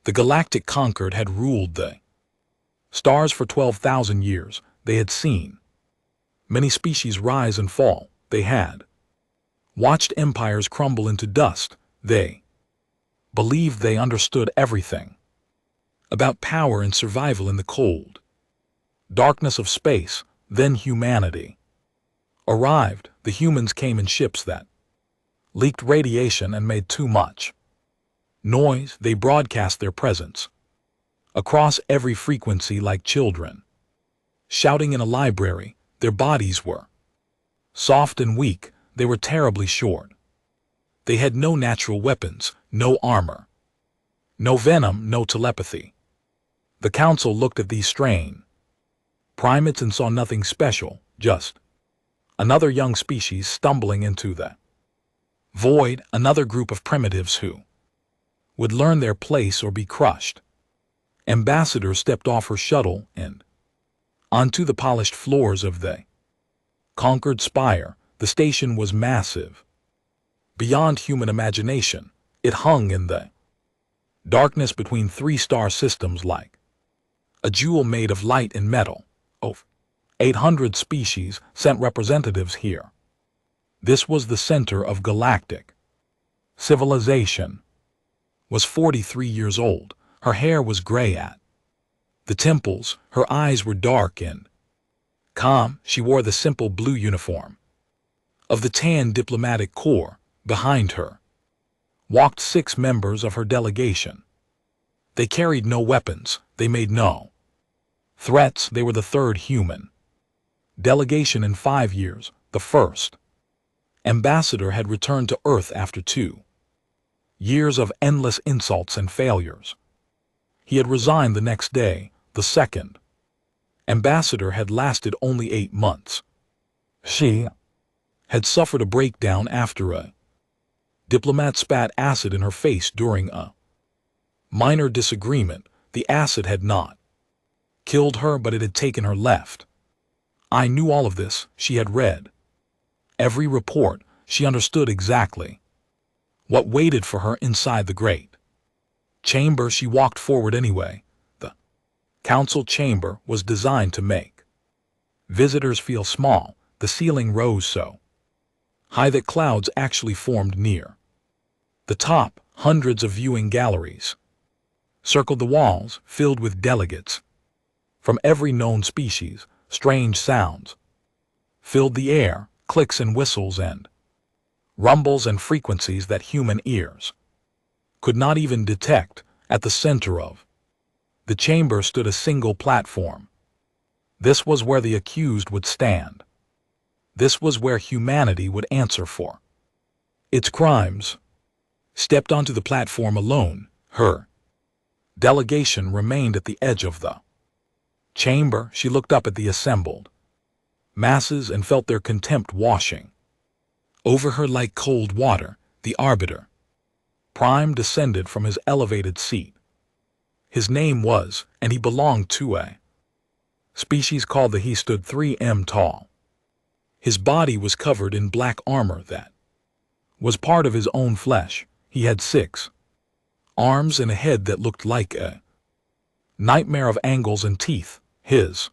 The Galactic Concord had ruled the stars for 12,000 years. They had seen many species rise and fall. They had watched empires crumble into dust. They believed they understood everything about power and survival in the cold darkness of space. Then humanity arrived. The humans came in ships that leaked radiation and made too much noise. They broadcast their presence across every frequency like children shouting in a library. Their bodies were soft and weak. They were terribly short. They had no natural weapons, no armor, no venom, no telepathy. The council looked at these strange primates and saw nothing special, just another young species stumbling into the void, another group of primitives who would learn their place or be crushed. Ambassador stepped off her shuttle and onto the polished floors of the Concord Spire. The station was massive, beyond human imagination. It hung in the darkness between three star systems like a jewel made of light and metal. 800 species sent representatives here. This was the center of galactic civilization. Was 43 years old. Her hair was gray at the temples. Her eyes were dark and calm. She wore the simple blue uniform of the tan diplomatic corps. Behind her walked 6 members of her delegation. They carried no weapons. They made no threats. They were the third human delegation in 5 years. The first ambassador had returned to Earth after 2 years of endless insults and failures. He had resigned the next day. The second ambassador had lasted only 8 months. She had suffered a breakdown after a diplomat spat acid in her face during a minor disagreement. The acid had not killed her, but it had taken her left. I knew all of this. She had read every report. She understood exactly what waited for her inside the great chamber. She walked forward anyway. The council chamber was designed to make visitors feel small. The ceiling rose so high that clouds actually formed near the top. Hundreds of viewing galleries circled the walls, filled with delegates from every known species. Strange sounds filled the air, clicks and whistles and rumbles and frequencies that human ears could not even detect. At the center of the chamber stood a single platform. This was where the accused would stand. This was where humanity would answer for its crimes. Stepped onto the platform alone. Her delegation remained at the edge of the chamber. She looked up at the assembled masses and felt their contempt washing over her like cold water. The arbiter Prime descended from his elevated seat. His name was, and he belonged to a species called the He. Stood 3 m tall. His body was covered in black armor that was part of his own flesh. He had 6 arms and a head that looked like a nightmare of angles and teeth. His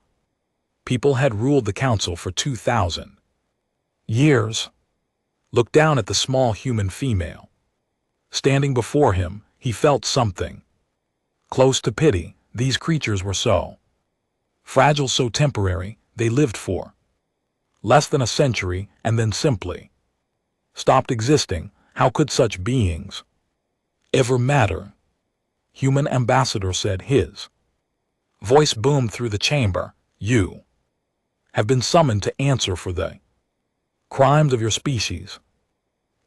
people had ruled the council for 2,000 years. Looked down at the small human female standing before him. He felt something close to pity. These creatures were so fragile, so temporary. They lived for less than a century and then simply stopped existing. How could such beings ever matter? Human ambassador said. His voice boomed through the chamber. You have been summoned to answer for the crimes of your species.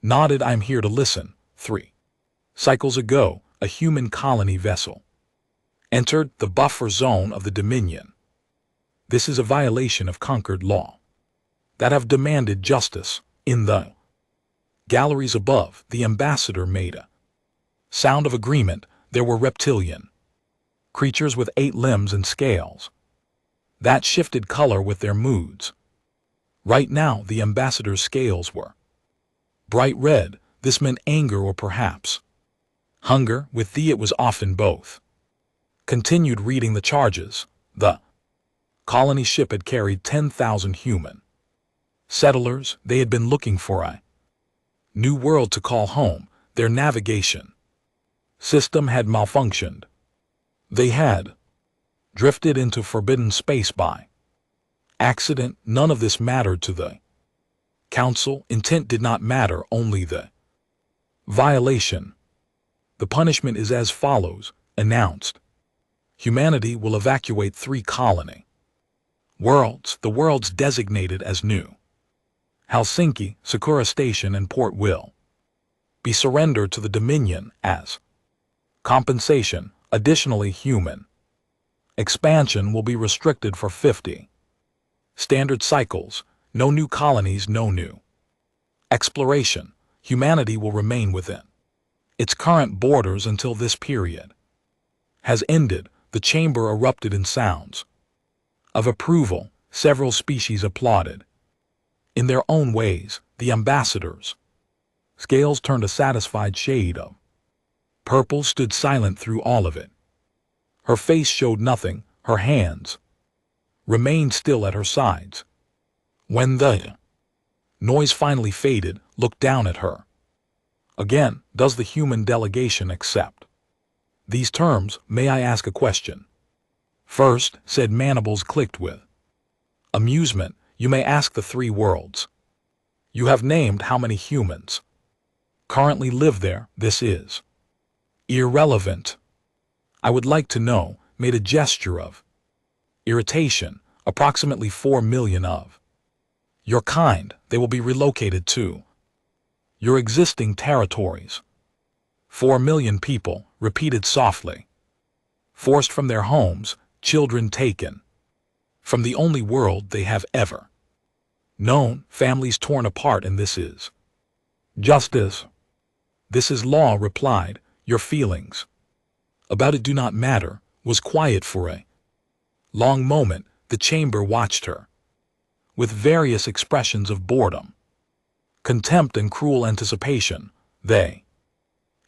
Nodded. I'm here to listen. 3 cycles ago, a human colony vessel entered the buffer zone of the Dominion. This is a violation of Concord law that have demanded justice. In the galleries above, the ambassador made a sound of agreement. There were reptilian creatures with 8 limbs and scales that shifted color with their moods. Right now, the ambassador's scales were bright red. This meant anger or perhaps Hunger, with thee it was often both. Continued reading the charges. The colony ship had carried 10,000 human settlers. They had been looking for a new world to call home. Their navigation system had malfunctioned. They had drifted into forbidden space by accident. None of this mattered to the council. Intent did not matter, only the violation. The punishment is as follows, announced. Humanity will evacuate 3 colony worlds. The worlds designated as New Helsinki, Sakura Station, and Port will be surrendered to the Dominion as compensation. Additionally, human expansion will be restricted for 50 standard cycles. No new colonies, no new exploration. Humanity will remain within its current borders until this period has ended. The chamber erupted in sounds of approval. Several species applauded. In their own ways, the ambassadors' scales turned a satisfied shade of purple. Stood silent through all of it. Her face showed nothing. Her hands remained still at her sides. When the noise finally faded, looked down at her. Again, does the human delegation accept these terms? May I ask a question? First, said Mandibles clicked with amusement. You may ask the 3 worlds. You have named how many humans currently live there. This is irrelevant. I would like to know. Made a gesture of irritation. Approximately 4 million of your kind. They will be relocated to your existing territories. 4 million people, repeated softly. Forced from their homes, children taken from the only world they have ever known, families torn apart, and this is justice. This is law, replied. Your feelings about it do not matter. Was quiet for a long moment. The chamber watched her with various expressions of boredom, contempt, and cruel anticipation. They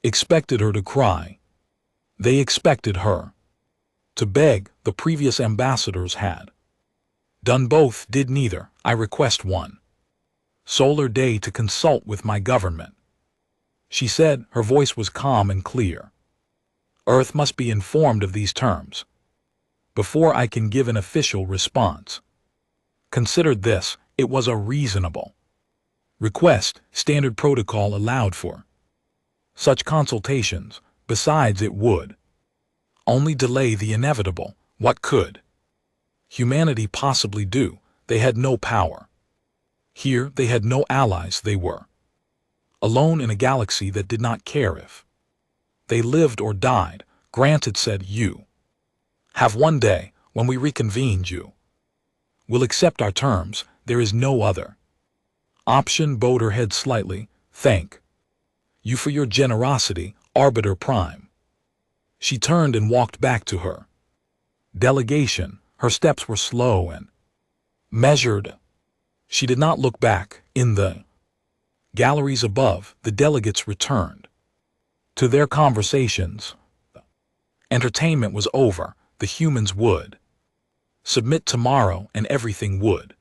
expected her to cry. They expected her to beg. The previous ambassadors had done both, did neither. I request 1 solar day to consult with my government, she said. Her voice was calm and clear. Earth must be informed of these terms before I can give an official response. Considered this, it was a reasonable request. Standard protocol allowed for such consultations. Besides, it would only delay the inevitable. What could humanity possibly do? They had no power. Here, they had no allies. They were alone in a galaxy that did not care if they lived or died. Granted, said, you have 1 day. When we reconvened, you will accept our terms. There is no other option. Bowed her head slightly. Thank you for your generosity, Arbiter Prime. She turned and walked back to her delegation. Her steps were slow and measured. She did not look back. In the galleries above, the delegates returned to their conversations. Entertainment was over. The humans would submit tomorrow, and everything would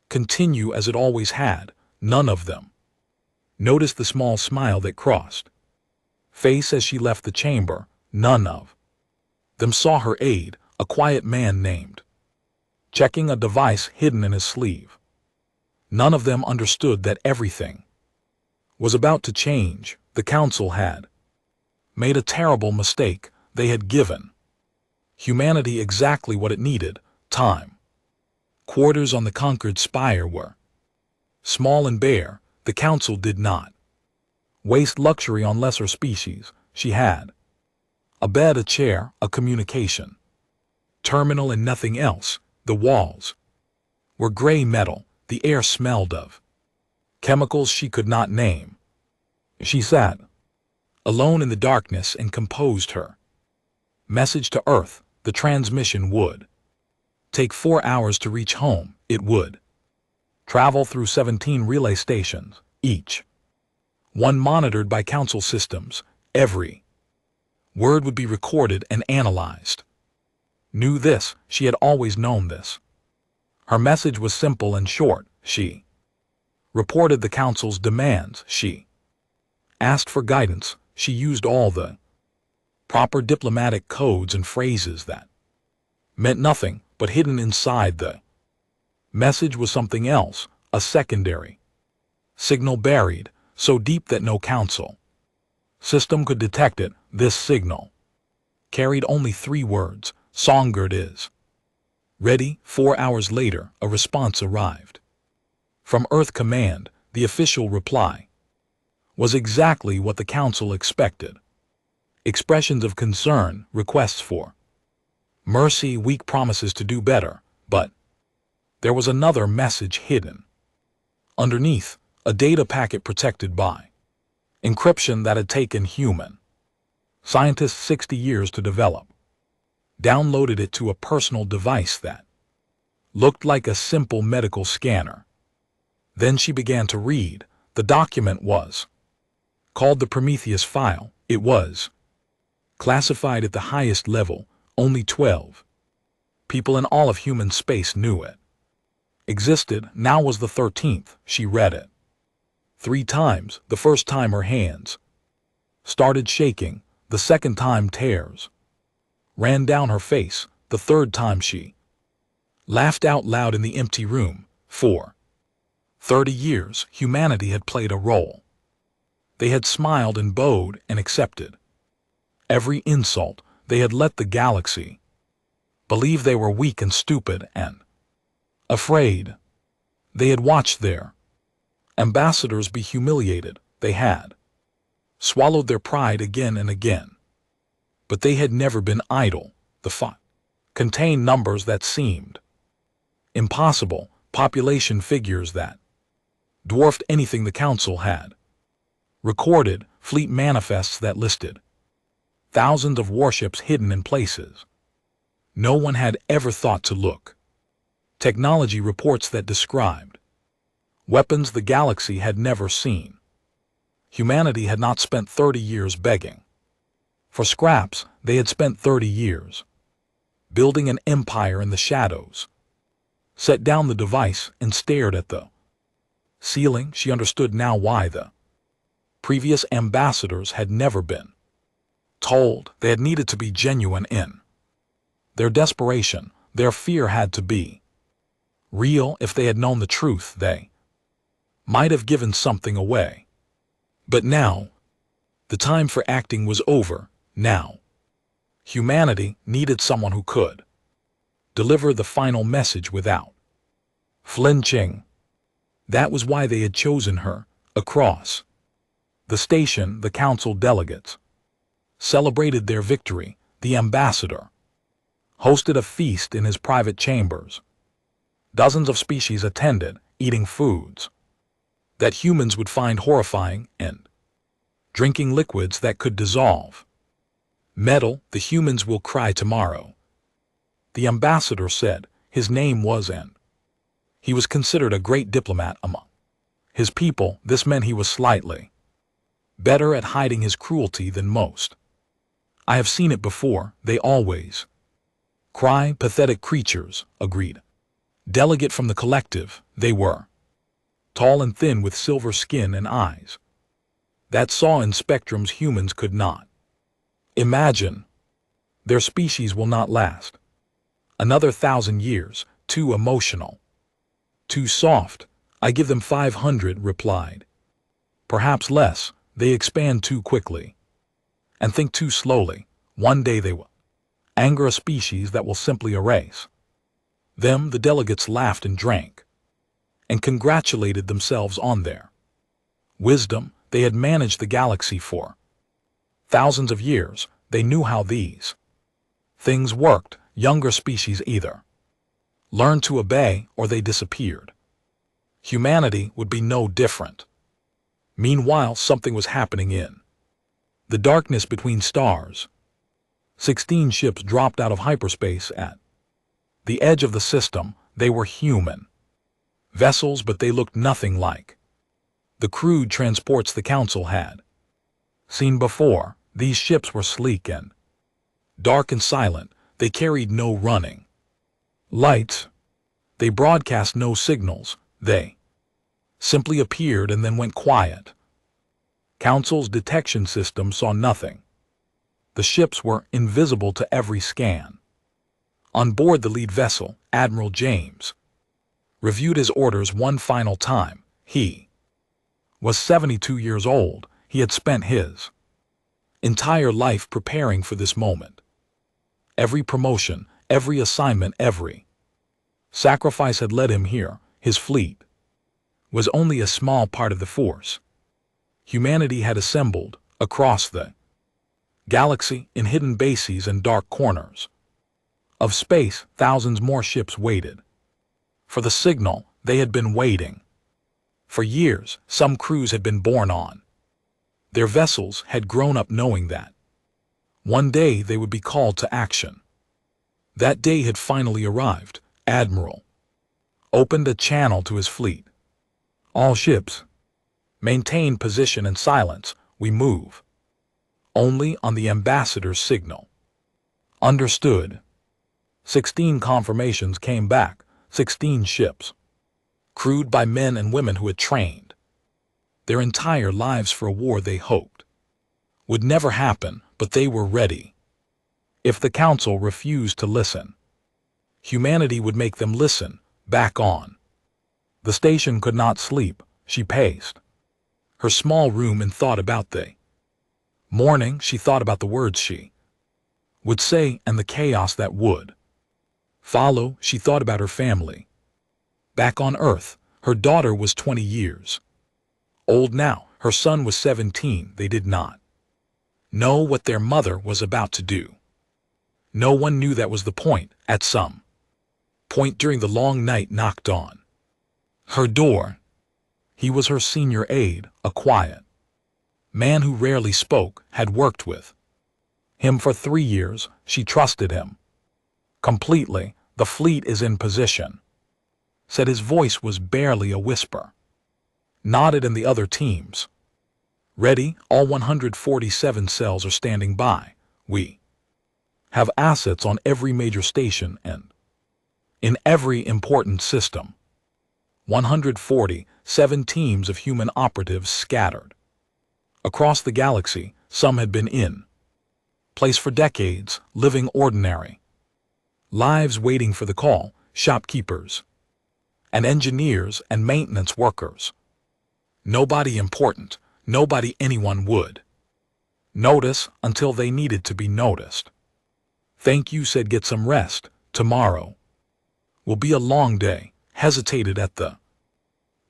continue as it always had. None of them noticed the small smile that crossed face as she left the chamber. None of them saw her aide, a quiet man named, checking a device hidden in his sleeve. None of them understood that everything was about to change. The council had made a terrible mistake. They had given humanity exactly what it needed, time. Quarters on the conquered spire were small and bare. The council did not waste luxury on lesser species. She had a bed, a chair, a communication terminal, and nothing else. The walls were gray metal. The air smelled of chemicals she could not name. She sat alone in the darkness and composed her message to Earth. The transmission would take 4 hours to reach home. It would travel through 17 relay stations, each one monitored by council systems. Every Word would be recorded and analyzed. Knew this, she had always known this. Her message was simple and short. She reported the council's demands. She asked for guidance. She used all the proper diplomatic codes and phrases that meant nothing, but hidden inside the message was something else, a secondary signal buried so deep that no council system could detect it. This signal carried only 3 words: Songbird is ready. 4 hours later, a response arrived. From Earth Command, the official reply was exactly what the council expected. Expressions of concern, requests for mercy, weak promises to do better, but there was another message hidden underneath, a data packet protected by encryption that had taken human scientists 60 years to develop. Downloaded it to a personal device that looked like a simple medical scanner. Then she began to read. The document was called the Prometheus file. It was classified at the highest level. Only 12 people in all of human space knew it existed. Now was the 13th. She read it 3 times. The first time her hands started shaking. The second time tears ran down her face. The third time she laughed out loud in the empty room. For 30 years, humanity had played a role. They had smiled and bowed and accepted every insult. They had let the galaxy believe they were weak and stupid and afraid. They had watched their ambassadors be humiliated. They had swallowed their pride again and again. But they had never been idle. The fight contained numbers that seemed impossible, population figures that dwarfed anything the council had recorded, fleet manifests that listed thousands of warships hidden in places no one had ever thought to look. Technology reports that described weapons the galaxy had never seen. Humanity had not spent 30 years begging for scraps. They had spent 30 years building an empire in the shadows. Set down the device and stared at the ceiling. She understood now why the previous ambassadors had never been told. They had needed to be genuine in their desperation. Their fear had to be real. If they had known the truth, they might have given something away. But now, the time for acting was over. Now, humanity needed someone who could deliver the final message without flinching. That was why they had chosen her. Across the station, the council delegates celebrated their victory. The ambassador hosted a feast in his private chambers. Dozens of species attended, eating foods that humans would find horrifying and drinking liquids that could dissolve metal. The humans will cry tomorrow, the ambassador said. His name was and he was considered a great diplomat among his people. This meant he was slightly better at hiding his cruelty than most. I have seen it before. They always cry. Pathetic creatures, agreed delegate from the collective. They were tall and thin with silver skin and eyes that saw in spectrums humans could not imagine. Their species will not last another 1,000 years. Too emotional, too soft. I give them 500, replied. Perhaps less. They expand too quickly and think too slowly. One day they will anger a species that will simply erase them. The delegates laughed and drank and congratulated themselves on their wisdom. They had managed the galaxy for thousands of years. They knew how these things worked. Younger species either learned to obey or they disappeared. Humanity would be no different. Meanwhile, something was happening in the darkness between stars. 16 ships dropped out of hyperspace at the edge of the system. They were human vessels, but they looked nothing like the crude transports the council had seen before. These ships were sleek and dark and silent. They carried no running lights. They broadcast no signals. They simply appeared and then went quiet. Council's detection system saw nothing. The ships were invisible to every scan. On board the lead vessel, Admiral James reviewed his orders one final time. He was 72 years old. He had spent his entire life preparing for this moment. Every promotion, every assignment, every sacrifice had led him here. His fleet was only a small part of the force humanity had assembled across the galaxy in hidden bases and dark corners of space. Thousands more ships waited for the signal. They had been waiting for years. Some crews had been born on their vessels, had grown up knowing that one day they would be called to action. That day had finally arrived. Admiral opened a channel to his fleet. All ships, maintain position and silence. We move only on the ambassador's signal. Understood. 16 confirmations came back. 16 ships, crewed by men and women who had trained their entire lives for a war they hoped would never happen, but they were ready. If the Council refused to listen, humanity would make them listen. Back on the station could not sleep. She paced her small room and thought about the morning. She thought about the words she would say and the chaos that would follow. She thought about her family. Back on Earth, her daughter was 20 years old now. Her son was 17. They did not know what their mother was about to do. No one knew. That was the point. At some point during the long night, knocked on her door. He was her senior aide, a quiet man who rarely spoke, had worked with him for 3 years. She trusted him completely. The fleet is in position, said. His voice was barely a whisper. Nodded. And the other teams? Ready. All 147 cells are standing by. We have assets on every major station and in every important system. 147 teams of human operatives scattered across the galaxy. Some had been in place for decades, living ordinary lives, waiting for the call. Shopkeepers and engineers and maintenance workers. Nobody important, nobody anyone would notice until they needed to be noticed. Thank you, said. Get some rest. Tomorrow will be a long day. Hesitated at the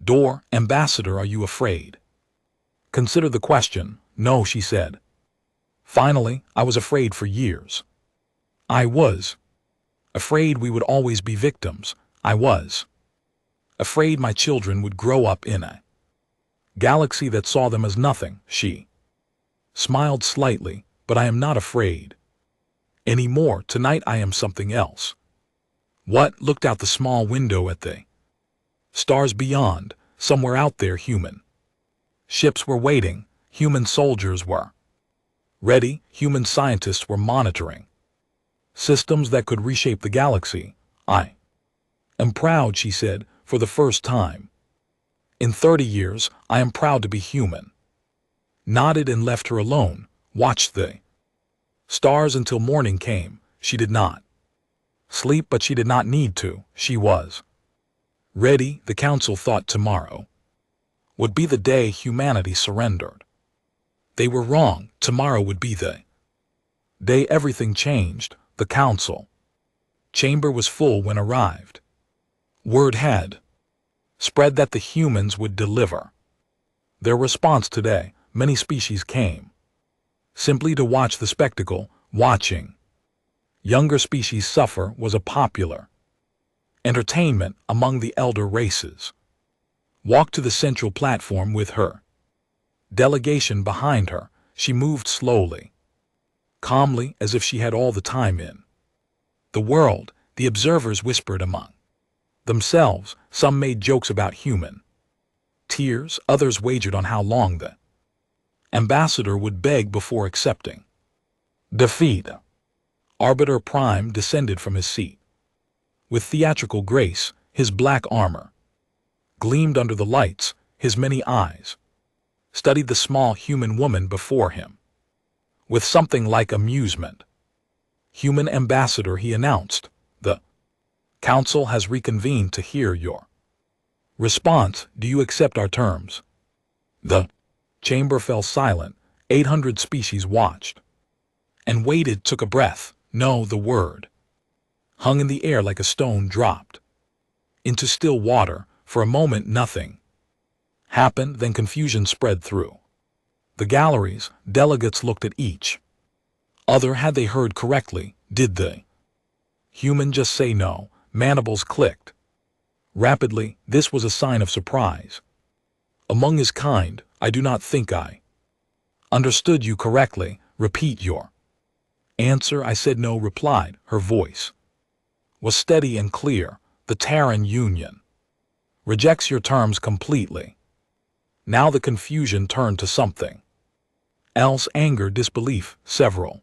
door. Ambassador, are you afraid? Consider the question. No, she said. Finally, I was afraid for years. I was afraid we would always be victims. I was afraid my children would grow up in a galaxy that saw them as nothing. She smiled slightly. But I am not afraid anymore. Tonight I am something else. What? Looked out the small window at the stars beyond. Somewhere out there, human ships were waiting. Human soldiers were ready. Human scientists were monitoring systems that could reshape the galaxy. I am proud, she said, for the first time in 30 years. I am proud to be human. Nodded and left her alone. Watched the stars until morning came. She did not sleep, but she did not need to. She was ready. The Council thought tomorrow would be the day humanity surrendered. They were wrong. Tomorrow would be the day everything changed. The Council chamber was full when arrived. Word had spread that the humans would deliver their response today. Many species came simply to watch the spectacle. Watching younger species suffer was a popular entertainment among the elder races. Walked to the central platform with her delegation behind her. She moved slowly, calmly, as if she had all the time in the world. The observers whispered among themselves. Some made jokes about human tears. Others wagered on how long the Ambassador would beg before accepting. Defeat. Arbiter Prime descended from his seat. With theatrical grace, his black armor gleamed under the lights. His many eyes studied the small human woman before him. With something like amusement. Human Ambassador, he announced, the Council has reconvened to hear your response. Do you accept our terms? The chamber fell silent. 800 species watched and waited, took a breath. No, the word hung in the air like a stone dropped into still water. For a moment nothing happened, then confusion spread through the galleries. Delegates looked at each other. Had they heard correctly? Did the human just say no? Mandibles clicked rapidly. This was a sign of surprise among his kind. I do not think I understood you correctly. Repeat your answer. I said no, replied. Her voice was steady and clear. The Terran Union rejects your terms completely. Now the confusion turned to something else. Anger, disbelief. Several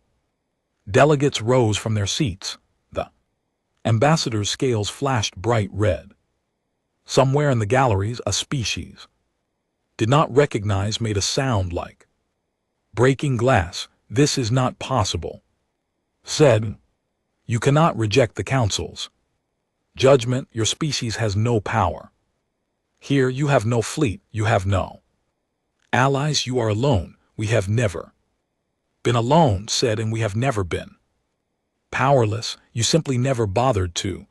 delegates rose from their seats. The ambassador's scales flashed bright red. Somewhere in the galleries, a species did not recognize made a sound like breaking glass. This is not possible, said. You cannot reject the Council's judgment. Your species has no power. Here you have no fleet, you have no allies, you are alone. We have never been alone, said, and we have never been powerless. You simply never bothered to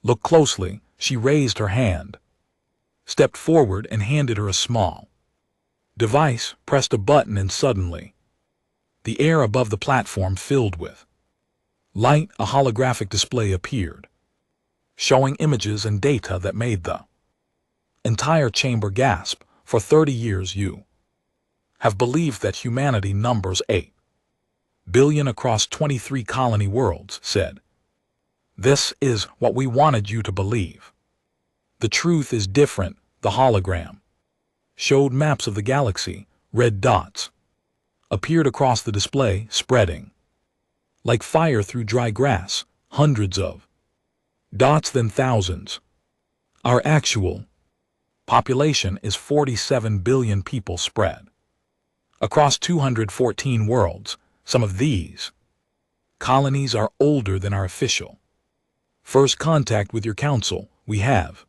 look closely. She raised her hand, stepped forward, and handed her a small device, pressed a button, and suddenly the air above the platform filled with light. A holographic display appeared, showing images and data that made the entire chamber gasp. For 30 years you have believed that humanity numbers 8 billion across 23 colony worlds, said. This is what we wanted you to believe. The truth is different. The hologram showed maps of the galaxy. Red dots appeared across the display, spreading like fire through dry grass. Hundreds of dots, then thousands. Our actual population is 47 billion people spread across 214 worlds. Some of these colonies are older than our official first contact with your council. We have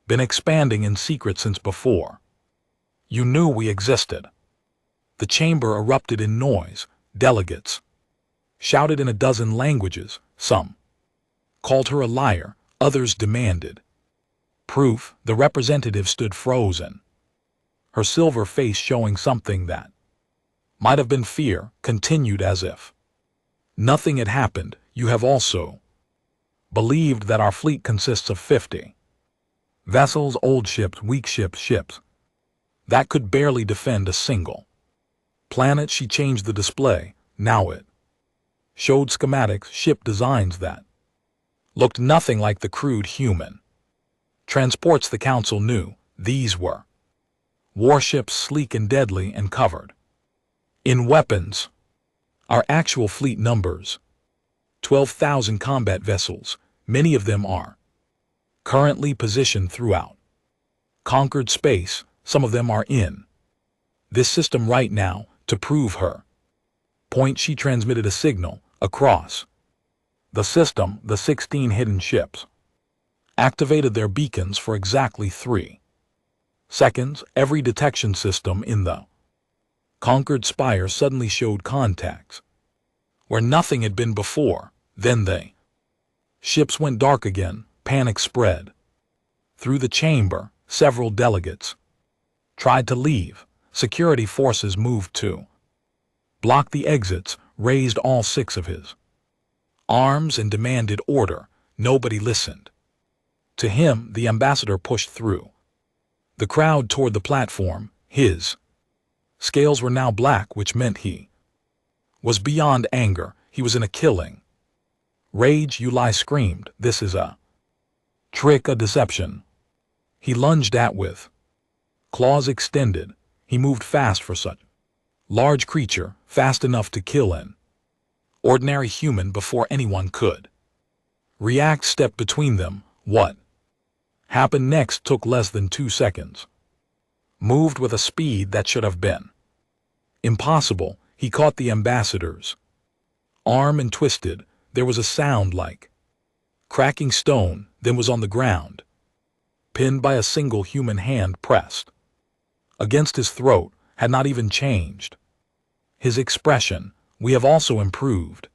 been expanding in secret since before you knew we existed. The chamber erupted in noise. Delegates shouted in a dozen languages. Some called her a liar, others demanded proof. The representative stood frozen, her silver face showing something that might have been fear. Continued as if nothing had happened. You have also believed that our fleet consists of 50 vessels, old ships, weak ships that could barely defend a single planet. She changed the display. Now it showed schematics, ship designs that looked nothing like the crude human transports the council knew. These were warships, sleek and deadly and covered in weapons. Our actual fleet numbers 12,000 combat vessels. Many of them are currently positioned throughout conquered space. Some of them are in this system right now. To prove her point, she transmitted a signal across the system. The 16 hidden ships activated their beacons for exactly 3 seconds. Every detection system in the conquered spire suddenly showed contacts where nothing had been before. Then the ships went dark again. Panic spread through the chamber. Several delegates tried to leave. Security forces moved to block the exits, raised all 6 of his arms, and demanded order. Nobody listened to him. The ambassador pushed through the crowd toward the platform. His scales were now black, which meant he was beyond anger. He was in a killing rage. Yulai screamed, "This is a trick, a deception." He lunged at with claws extended. He moved fast for such Large creature, fast enough to kill an ordinary human before anyone could react. Stepped between them. What happened next took less than 2 seconds. Moved with a speed that should have been impossible, he caught the ambassador's arm and twisted. There was a sound like cracking stone, then was on the ground, pinned by a single human hand pressed against his throat. Had not even changed his expression. We have also improved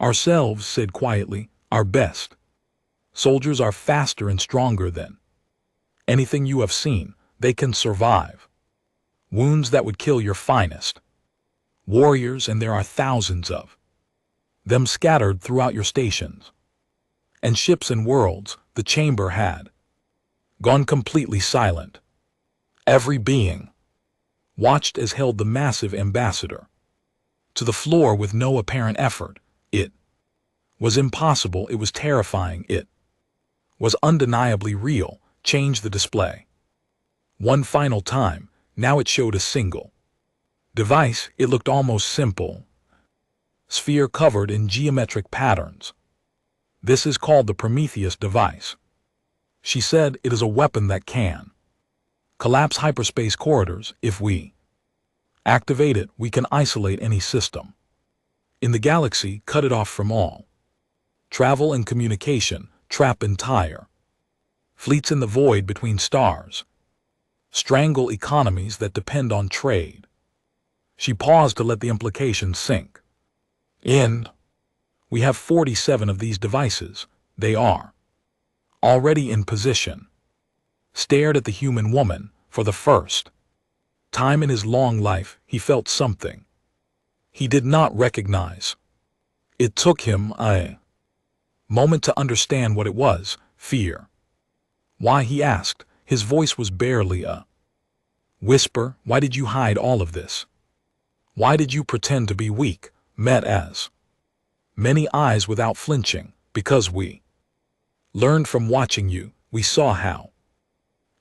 ourselves, said quietly. Our best soldiers are faster and stronger than anything you have seen. They can survive wounds that would kill your finest warriors, and there are thousands of them scattered throughout your stations and ships and worlds. The chamber had gone completely silent. Every being watched as held the massive ambassador to the floor with no apparent effort. It was impossible. It was terrifying. It was undeniably real. Change the display one final time. Now it showed a single device. It looked almost simple. Sphere covered in geometric patterns. This is called the Prometheus device. She said it is a weapon that can collapse hyperspace corridors. If we activate it, we can isolate any system in the galaxy, cut it off from all travel and communication, trap entire fleets in the void between stars, strangle economies that depend on trade. She paused to let the implications sink in. We have 47 of these devices. They are already in position. Stared at the human woman. For the first time in his long life, he felt something he did not recognize. It took him a moment to understand what it was. Fear. Why, he asked. His voice was barely a whisper. Why did you hide all of this? Why did you pretend to be weak? Met as many eyes without flinching. Because we learned from watching you. We saw how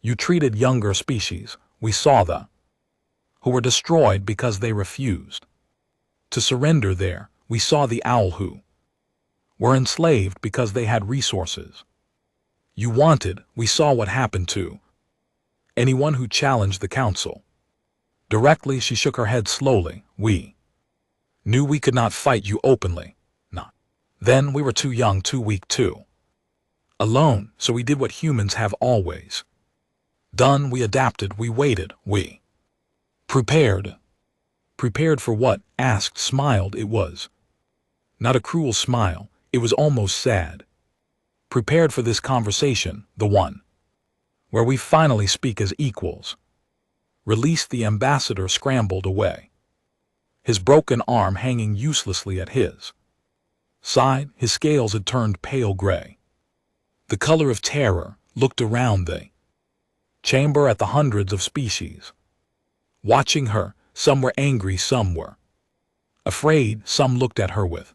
you treated younger species. We saw the who were destroyed because they refused to surrender there. We saw the owl who were enslaved because they had resources you wanted. We saw what happened to anyone who challenged the council directly. She shook her head slowly. We knew we could not fight you openly. Not then. We were too young, too weak, too alone. So we did what humans have always done. We adapted. We waited. We prepared. Prepared for what? Asked, smiled. It was not a cruel smile. It was almost sad. Prepared for this conversation, the one where we finally speak as equals. Released. The ambassador scrambled away, his broken arm hanging uselessly at his side. His scales had turned pale gray, the color of terror. Looked around the chamber at the hundreds of species watching her. Some were angry, some were afraid, some looked at her with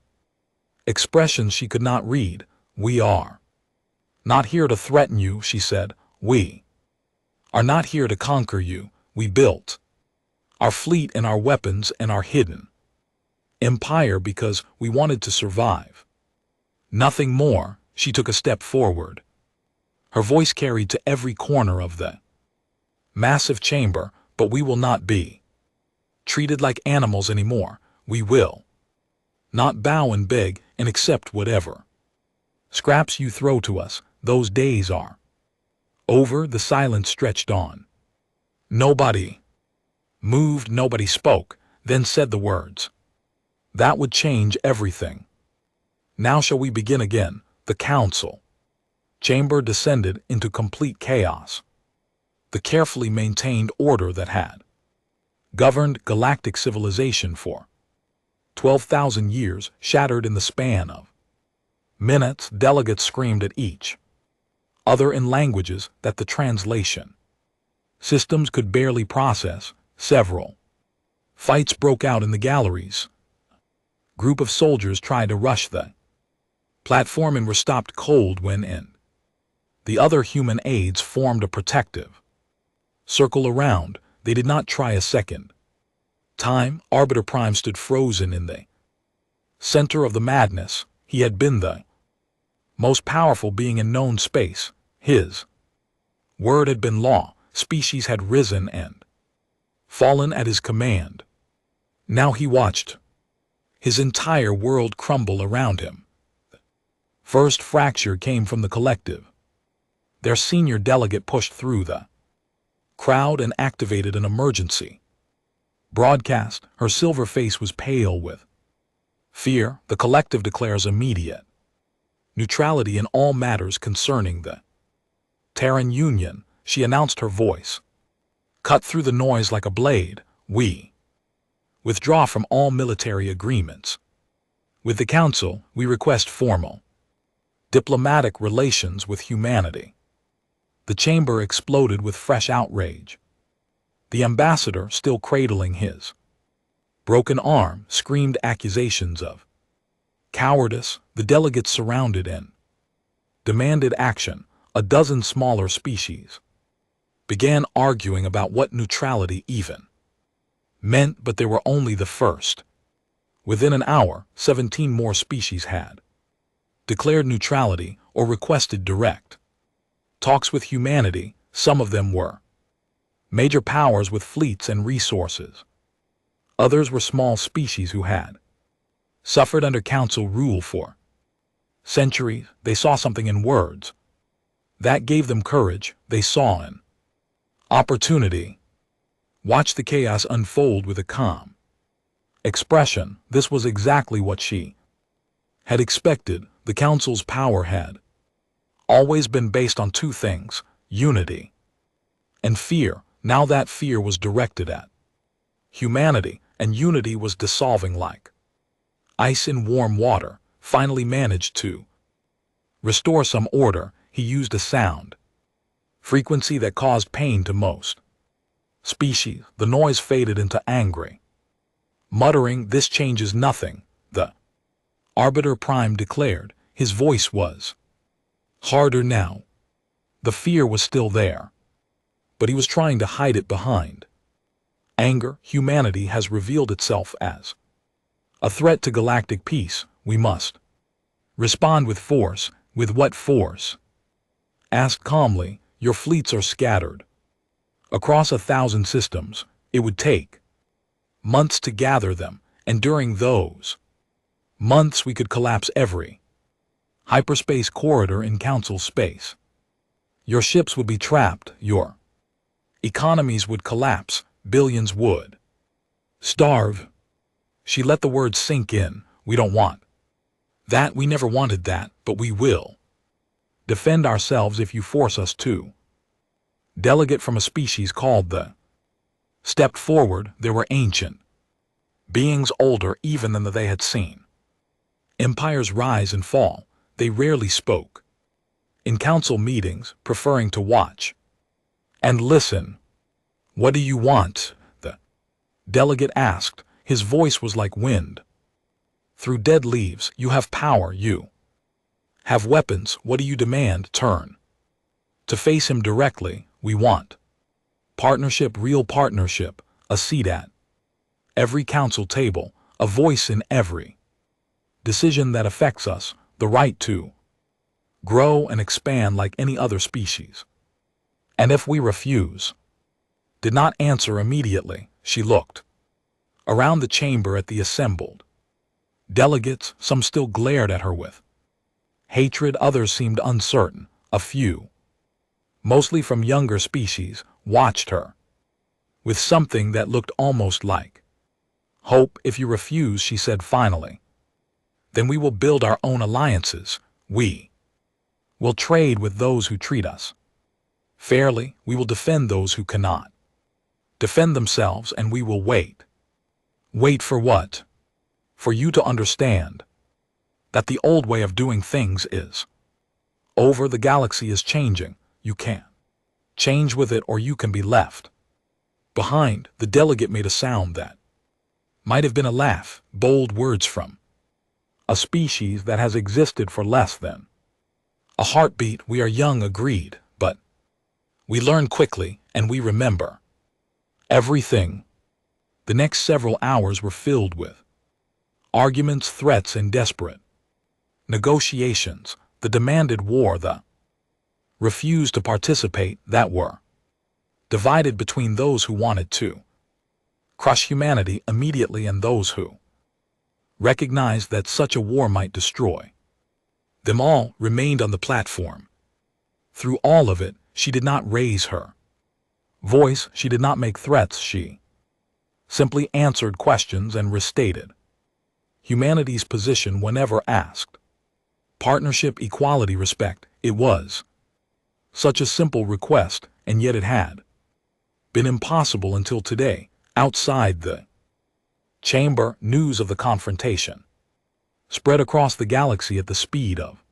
expressions she could not read. We are not here to threaten you, she said. We are not here to conquer you. We built our fleet and our weapons and our hidden empire because we wanted to survive. Nothing more. She took a step forward. Her voice carried to every corner of the massive chamber. But we will not be treated like animals anymore. We will not bow and beg and accept whatever scraps you throw to us. Those days are over. The silence stretched on. Nobody moved, nobody spoke, then said the words that would change everything. Now shall we begin again? The council chamber descended into complete chaos. The carefully maintained order that had governed galactic civilization for 12,000 years shattered in the span of minutes. Delegates screamed at each other in languages that the translation systems could barely process. Several fights broke out in the galleries. Group of soldiers tried to rush the platform and were stopped cold when in. The other human aides formed a protective circle around. They did not try a second time, Arbiter Prime stood frozen in the center of the madness. He had been the most powerful being in known space. His word had been law. Species had risen and fallen at his command. Now he watched his entire world crumble around him. First fracture came from the collective. Their senior delegate pushed through the crowd and activated an emergency broadcast. Her silver face was pale with fear. The collective declares immediate neutrality in all matters concerning the Terran Union. She announced, her voice cut through the noise like a blade. We withdraw from all military agreements. With the Council, we request formal diplomatic relations with humanity. The chamber exploded with fresh outrage. The ambassador, still cradling his broken arm, screamed accusations of cowardice. The delegates surrounded and demanded action. A dozen smaller species began arguing about what neutrality even meant, but they were only the first. Within an hour, 17 more species had declared neutrality or requested direct talks with humanity. Some of them were major powers with fleets and resources. Others were small species who had suffered under Council rule for centuries. They saw something in words that gave them courage. They saw an opportunity. Watch the chaos unfold with a calm expression. This was exactly what she had expected. The Council's power had always been based on two things: unity and fear. Now that fear was directed at humanity, and unity was dissolving like ice in warm water. Finally managed to restore some order. He used a sound frequency that caused pain to most species. The noise faded into angry muttering. This changes nothing, the Arbiter Prime declared. His voice was harder now. The fear was still there, but he was trying to hide it behind anger. Humanity has revealed itself as a threat to galactic peace. We must respond with force. With what force? Asked calmly. Your fleets are scattered across 1,000 systems. It would take months to gather them, and during those months we could collapse every hyperspace corridor in Council space. Your ships would be trapped. Your economies would collapse. Billions would starve. She let the words sink in. We don't want that. We never wanted that, but we will defend ourselves if you force us to. Delegate from a species called the stepped forward. There were ancient beings, older even than they had seen empires rise and fall. They rarely spoke in Council meetings, preferring to watch and listen. What do you want? The delegate asked. His voice was like wind through dead leaves. You have power. You have weapons. What do you demand? Turn to face him directly. We want partnership, real partnership, a seat at every Council table, a voice in every decision that affects us, the right to grow and expand like any other species. And if we refuse? Did not answer immediately. She looked around the chamber at the assembled delegates. Some still glared at her with hatred. Others seemed uncertain. A few, mostly from younger species, watched her with something that looked almost like hope. If you refuse, she said finally, then we will build our own alliances. We will trade with those who treat us fairly. We will defend those who cannot defend themselves, and we will wait. Wait for what? For you to understand that the old way of doing things is over. The galaxy is changing. You can change with it, or you can be left behind. The delegate made a sound that might have been a laugh. Bold words from a species that has existed for less than a heartbeat. We are young, agreed, but we learn quickly, and we remember everything. The next several hours were filled with arguments, threats, and desperate negotiations. The demanded war, the refused to participate, that were divided between those who wanted to crush humanity immediately and those who recognized that such a war might destroy them all, remained on the platform. Through all of it, she did not raise her voice, she did not make threats, she simply answered questions and restated humanity's position whenever asked. Partnership, equality, respect. It was such a simple request, and yet it had been impossible until today. Outside the chamber, news of the confrontation spread across the galaxy at the speed of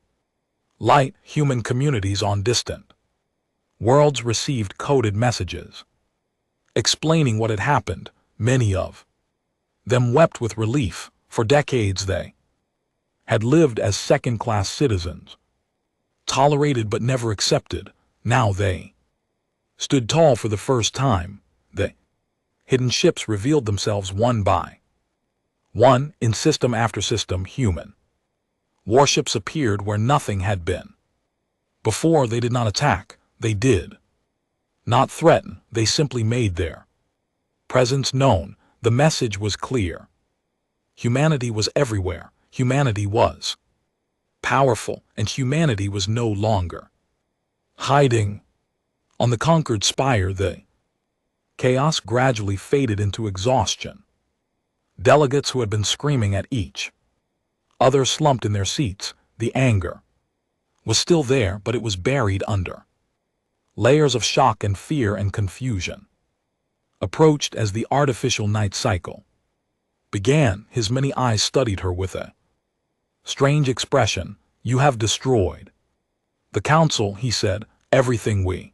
light. Human communities on distant worlds received coded messages explaining what had happened. Many of them wept with relief. For decades they had lived as second-class citizens, tolerated but never accepted. Now they stood tall for the first time. The hidden ships revealed themselves one by one. In system after system, human warships appeared where nothing had been before. They did not attack, they did not threaten, they simply made their presence known. The message was clear. Humanity was everywhere, humanity was powerful, and humanity was no longer hiding. On the conquered spire, the chaos gradually faded into exhaustion. Delegates who had been screaming at each other slumped in their seats. The anger was still there, but it was buried under layers of shock and fear and confusion. Approached as the artificial night cycle began, his many eyes studied her with a strange expression. You have destroyed the council, he said. Everything we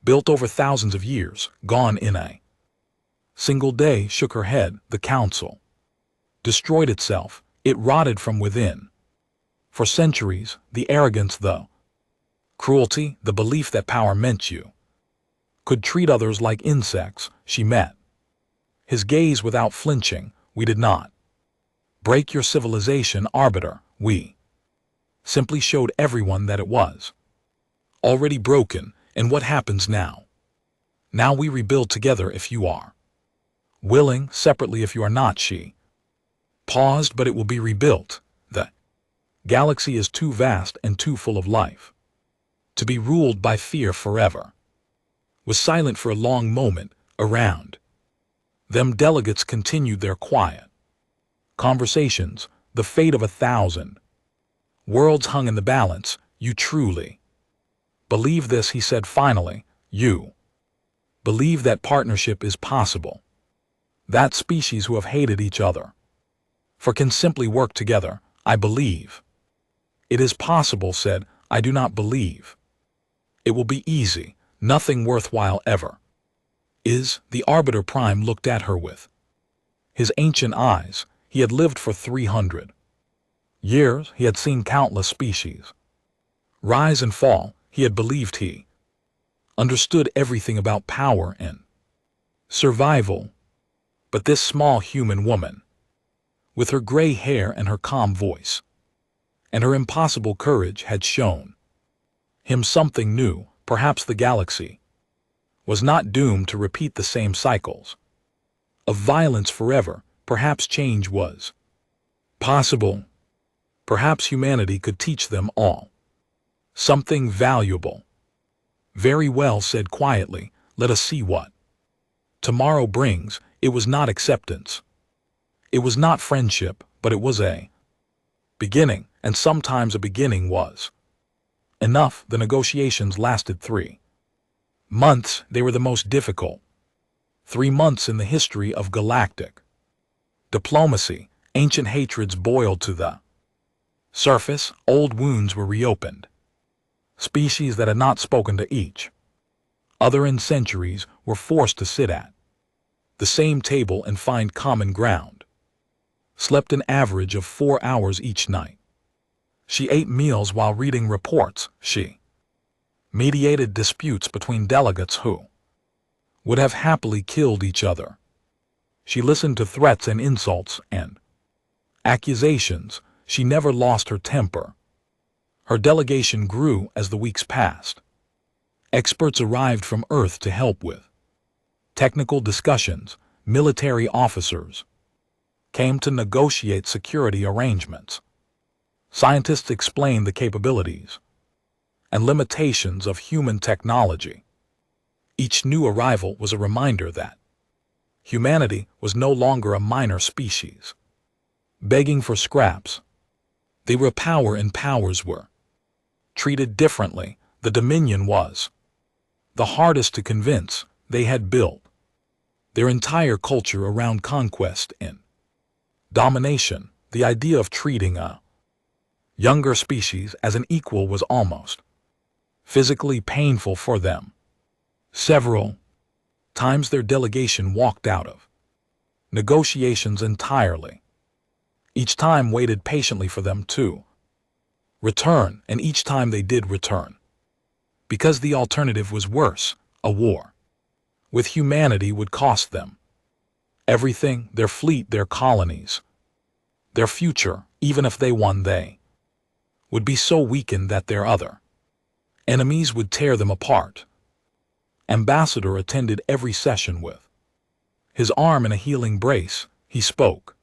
built over thousands of years, gone in a single day. Shook her head. The council destroyed itself. It rotted from within. For centuries, the arrogance, the cruelty, the belief that power meant you could treat others like insects. She met his gaze without flinching. We did not break your civilization, Arbiter. We simply showed everyone that it was already broken. And what happens now? Now we rebuild together if you are willing, separately if you are not. She paused. But it will be rebuilt. The galaxy is too vast and too full of life to be ruled by fear forever. Was silent for a long moment. Around them, delegates continued their quiet conversations. The fate of 1,000 worlds hung in the balance. You truly believe this, he said finally. You believe that partnership is possible, that species who have hated each other can simply work together. I believe it is possible, said. I do not believe it will be easy. Nothing worthwhile ever is. The Arbiter Prime looked at her with his ancient eyes. He had lived for 300 years. He had seen countless species rise and fall. He had believed he understood everything about power and survival. But this small human woman, with her gray hair and her calm voice and her impossible courage, had shown him something new. Perhaps the galaxy was not doomed to repeat the same cycles of violence forever. Perhaps change was possible. Perhaps humanity could teach them all something valuable. Very well, said quietly. Let us see what tomorrow brings. It was not acceptance. It was not friendship, but it was a beginning, and sometimes a beginning was enough. The negotiations lasted 3 months. They were the most difficult 3 months in the history of galactic diplomacy. Ancient hatreds boiled to the surface. Old wounds were reopened. Species that had not spoken to each other in centuries were forced to sit at the same table and find common ground. Slept an average of 4 hours each night. She ate meals while reading reports. She mediated disputes between delegates who would have happily killed each other. She listened to threats and insults and accusations. She never lost her temper. Her delegation grew as the weeks passed. Experts arrived from Earth to help with technical discussions. Military officers came to negotiate security arrangements. Scientists explained the capabilities and limitations of human technology. Each new arrival was a reminder that humanity was no longer a minor species, begging for scraps. They were power, and powers were treated differently. The Dominion was the hardest to convince. They had built their entire culture around conquest and domination. The idea of treating a younger species as an equal was almost physically painful for them. Several times their delegation walked out of negotiations entirely. Each time waited patiently for them to return, and each time they did return, because the alternative was worse. A war with humanity would cost them everything: their fleet, their colonies, their future. Even if they won, they would be so weakened that their other enemies would tear them apart. Ambassador attended every session with his arm in a healing brace. He spoke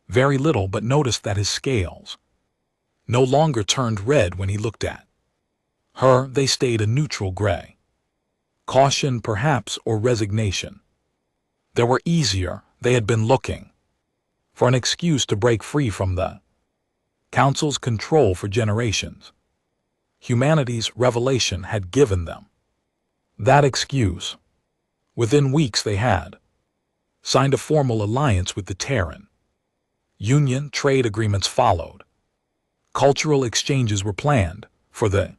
very little, but noticed that his scales no longer turned red when he looked at her. They stayed a neutral gray. Caution, perhaps, or resignation. They were easier. They had been looking for an excuse to break free from the Council's control for generations. Humanity's revelation had given them that excuse. Within weeks they had signed a formal alliance with the Terran Union. Trade agreements followed. Cultural exchanges were planned. For the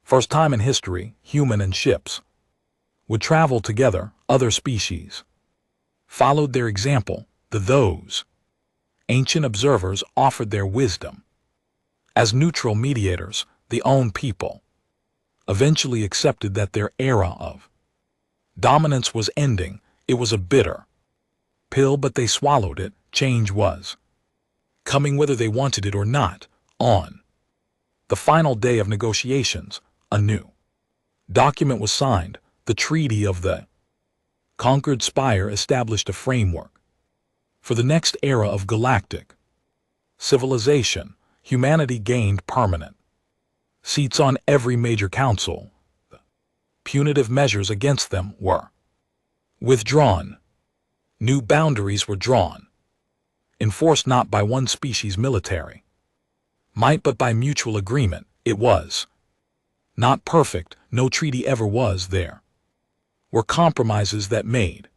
first time in history, human and ships would travel together. Other species followed their example. Those ancient observers offered their wisdom as neutral mediators. The own people eventually accepted that their era of dominance was ending. It was a bitter pill, but they swallowed it. Change was coming whether they wanted it or not. On the final day of negotiations, a new document was signed. The Treaty of the Conquered Spire established a framework for the next era of galactic civilization. Humanity gained permanent seats on every major council. The punitive measures against them were withdrawn. New boundaries were drawn, enforced not by one species' military might, but by mutual agreement. It was not perfect. No treaty ever was. There were compromises that made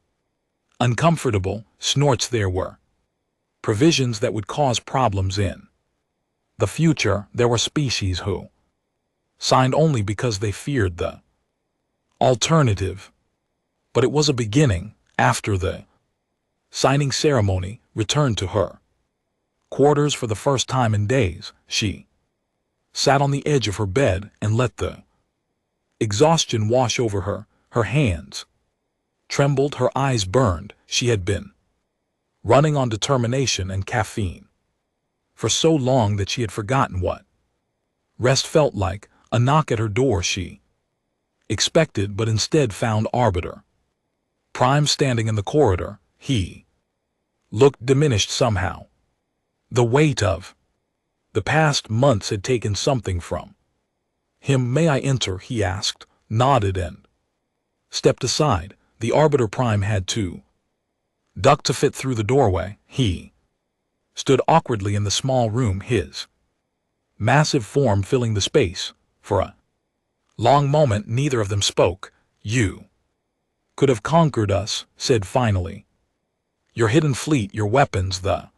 uncomfortable snorts. There were provisions that would cause problems in the future. There were species who signed only because they feared the alternative. But it was a beginning. After the signing ceremony, returned to her quarters for the first time in days, she sat on the edge of her bed and let the exhaustion wash over her. Her hands trembled, her eyes burned. She had been running on determination and caffeine for so long that she had forgotten what rest felt like. A knock at her door she expected, but instead found Arbiter Prime standing in the corridor. He looked diminished somehow. The weight of the past months had taken something from him. "May I enter?" he asked, nodded, and stepped aside. The Arbiter Prime had to duck to fit through the doorway. He stood awkwardly in the small room, his massive form filling the space. For a long moment neither of them spoke. "You could have conquered us," said finally. "Your hidden fleet, your weapons, the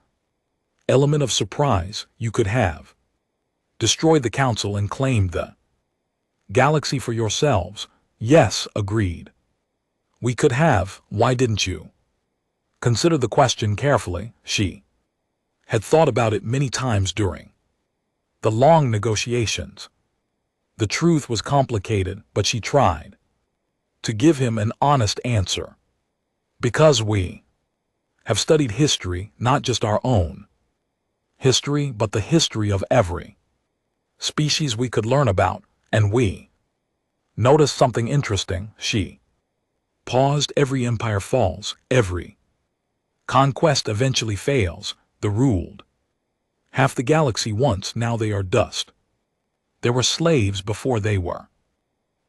element of surprise. You could have destroyed the Council and claimed the galaxy for yourselves." "Yes," agreed. "We could have. Why didn't you?" Consider the question carefully. She had thought about it many times during the long negotiations. The truth was complicated, but she tried to give him an honest answer. "Because we have studied history, not just our own history, but the history of every species we could learn about, and we noticed something interesting. She paused. Every empire falls, every conquest eventually fails. The ruled half the galaxy once, now they are dust. There were slaves before they were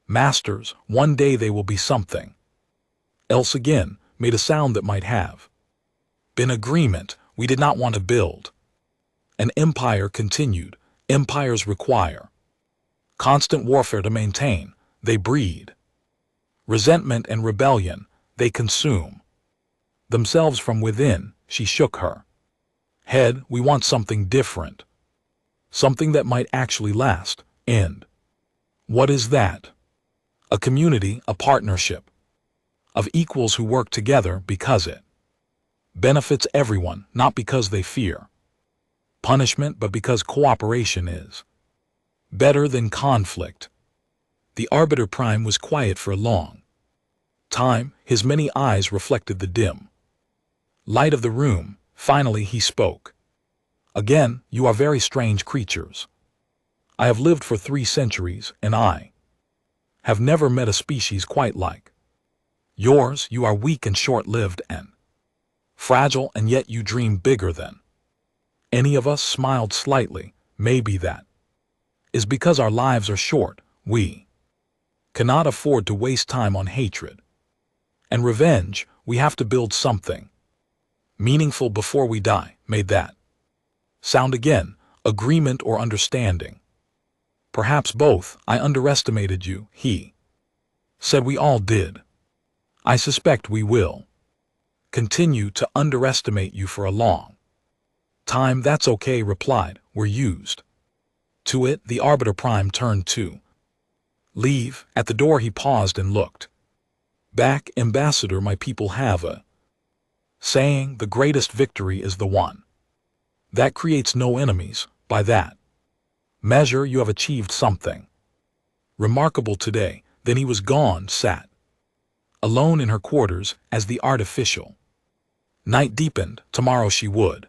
masters. One day they will be something else again. Made a sound that might have been agreement. We did not want to build an empire. Continued. Empires require constant warfare to maintain. They breed resentment and rebellion. They consume themselves from within. She shook her head. We want something different, something that might actually last. And what is that? A community, a partnership of equals who work together because it benefits everyone, not because they fear punishment, but because cooperation is better than conflict. The Arbiter Prime was quiet for a long time. His many eyes reflected the dim light of the room. Finally he spoke. Again, you are very strange creatures. I have lived for 3 centuries, and I have never met a species quite like yours. You are weak and short-lived and fragile, and yet you dream bigger than any of us. Smiled slightly. Maybe that is because our lives are short. We cannot afford to waste time on hatred and revenge. We have to build something meaningful before we die. Made that sound again. Agreement or understanding? Perhaps both. I underestimated you, he said. We all did. I suspect we will continue to underestimate you for a long time. That's okay, replied. We're used to it. The Arbiter Prime turned to leave. At the door he paused and looked back. Ambassador, my people have a saying, the greatest victory is the one that creates no enemies. By that measure, you have achieved something remarkable today. Then he was gone, sat alone in her quarters as the artificial night deepened. Tomorrow she would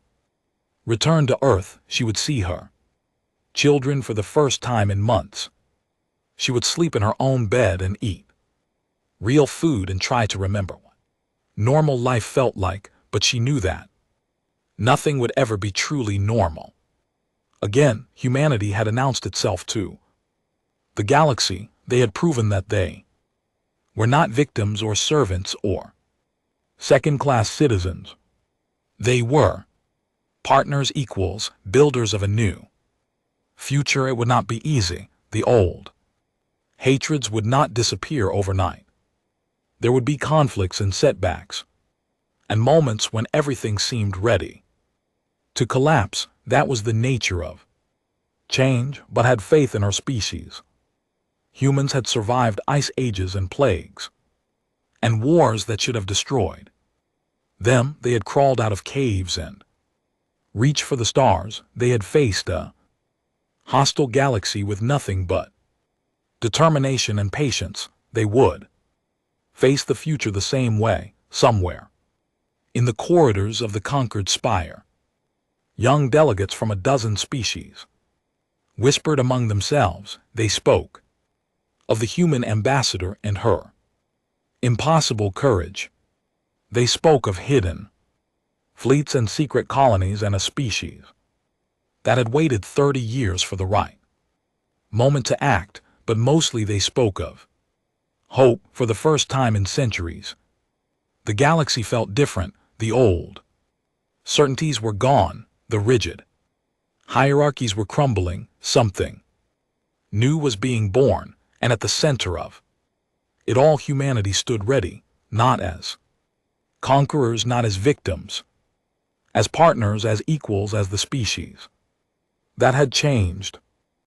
return to Earth. She would see her children for the first time in months. She would sleep in her own bed and eat real food and try to remember what normal life felt like, but she knew that nothing would ever be truly normal again. Humanity had announced itself to the galaxy. They had proven that they were not victims or servants or second-class citizens. They were partners, equals, builders of a new future. It would not be easy. The old hatreds would not disappear overnight. There would be conflicts and setbacks, and moments when everything seemed ready to collapse. That was the nature of change, but had faith in our species. Humans had survived ice ages and plagues, and wars that should have destroyed them. They had crawled out of caves and reached for the stars. They had faced a hostile galaxy with nothing but determination and patience. They would face the future the same way. Somewhere in the corridors of the conquered spire, young delegates from a dozen species whispered among themselves. They spoke of the human ambassador and her impossible courage. They spoke of hidden fleets and secret colonies and a species that had waited 30 years for the right moment to act. But mostly they spoke of hope. For the first time in centuries, the galaxy felt different. The old certainties were gone. The rigid hierarchies were crumbling. Something new was being born, and at the center of it all, humanity stood ready, not as conquerors, not as victims, as partners, as equals, as the species that had changed